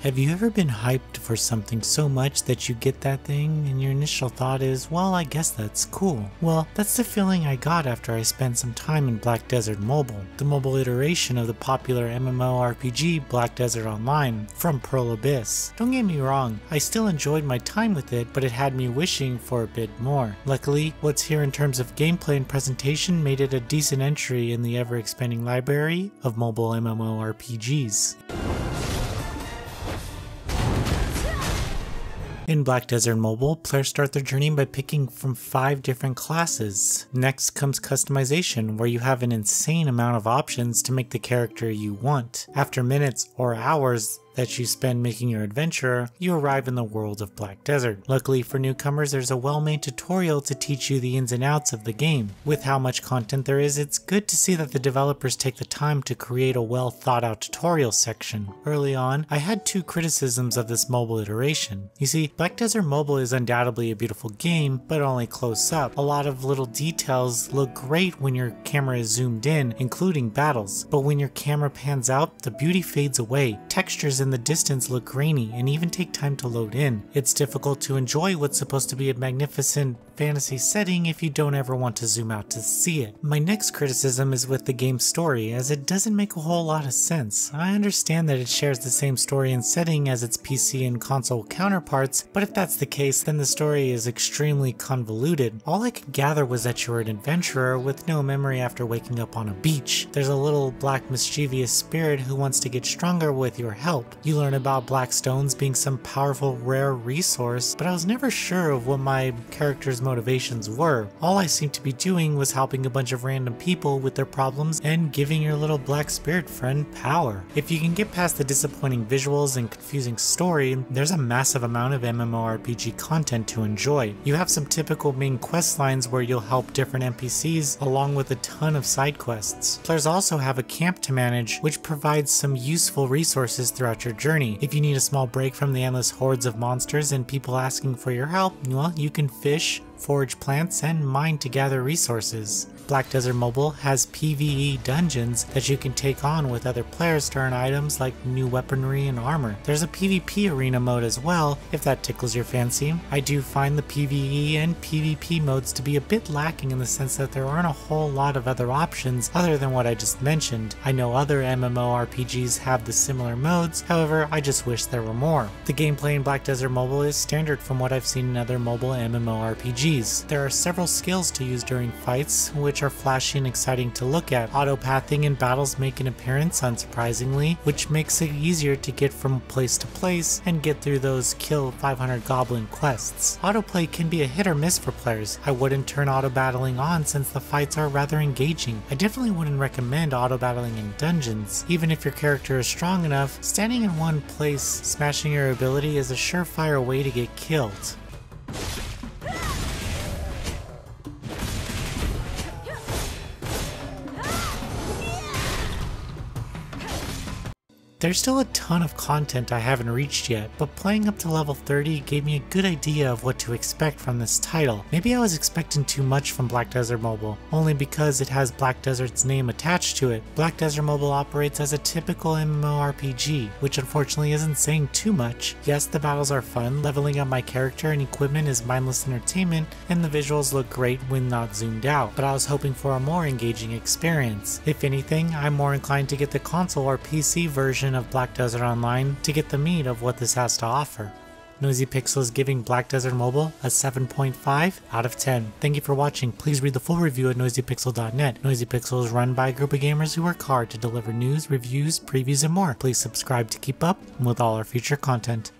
Have you ever been hyped for something so much that you get that thing and your initial thought is, well, I guess that's cool? Well, that's the feeling I got after I spent some time in Black Desert Mobile, the mobile iteration of the popular MMORPG Black Desert Online from Pearl Abyss. Don't get me wrong, I still enjoyed my time with it, but it had me wishing for a bit more. Luckily, what's here in terms of gameplay and presentation made it a decent entry in the ever-expanding library of mobile MMORPGs. In Black Desert Mobile, players start their journey by picking from 5 different classes. Next comes customization, where you have an insane amount of options to make the character you want. After minutes or hours that you spend making your adventure, you arrive in the world of Black Desert. Luckily for newcomers, there's a well-made tutorial to teach you the ins and outs of the game. With how much content there is, it's good to see that the developers take the time to create a well-thought-out tutorial section. Early on, I had 2 criticisms of this mobile iteration. You see, Black Desert Mobile is undoubtedly a beautiful game, but only close up. A lot of little details look great when your camera is zoomed in, including battles, but when your camera pans out, the beauty fades away. Textures in the distance look grainy and even take time to load in. It's difficult to enjoy what's supposed to be a magnificent fantasy setting if you don't ever want to zoom out to see it. My next criticism is with the game's story, as it doesn't make a whole lot of sense. I understand that it shares the same story and setting as its PC and console counterparts, but if that's the case, then the story is extremely convoluted. All I could gather was that you're an adventurer with no memory after waking up on a beach. There's a little black mischievous spirit who wants to get stronger with your help. You learn about black stones being some powerful rare resource, but I was never sure of what my character's motivations were. All I seemed to be doing was helping a bunch of random people with their problems and giving your little black spirit friend power. If you can get past the disappointing visuals and confusing story, there's a massive amount of MMORPG content to enjoy. You have some typical main quest lines where you'll help different NPCs along with a ton of side quests. Players also have a camp to manage, which provides some useful resources throughout your journey. If you need a small break from the endless hordes of monsters and people asking for your help, well, you can fish, forage plants, and mine to gather resources. Black Desert Mobile has PvE dungeons that you can take on with other players to earn items like new weaponry and armor. There's a PvP arena mode as well, if that tickles your fancy. I do find the PvE and PvP modes to be a bit lacking in the sense that there aren't a whole lot of other options other than what I just mentioned. I know other MMORPGs have the similar modes, however, I just wish there were more. The gameplay in Black Desert Mobile is standard from what I've seen in other mobile MMORPGs. There are several skills to use during fights, which are flashy and exciting to look at. Autopathing in battles make an appearance, unsurprisingly, which makes it easier to get from place to place and get through those kill 500 goblin quests. Autoplay can be a hit or miss for players. I wouldn't turn auto battling on since the fights are rather engaging. I definitely wouldn't recommend auto battling in dungeons. Even if your character is strong enough, standing in one place smashing your ability is a surefire way to get killed. There's still a ton of content I haven't reached yet, but playing up to level 30 gave me a good idea of what to expect from this title. Maybe I was expecting too much from Black Desert Mobile, only because it has Black Desert's name attached to it. Black Desert Mobile operates as a typical MMORPG, which unfortunately isn't saying too much. Yes, the battles are fun, leveling up my character and equipment is mindless entertainment, and the visuals look great when not zoomed out, but I was hoping for a more engaging experience. If anything, I'm more inclined to get the console or PC version of Black Desert Online to get the meat of what this has to offer. Noisy Pixel is giving Black Desert Mobile a 7.5 out of 10. Thank you for watching. Please read the full review at noisypixel.net. Noisy Pixel is run by a group of gamers who work hard to deliver news, reviews, previews, and more. Please subscribe to keep up with all our future content.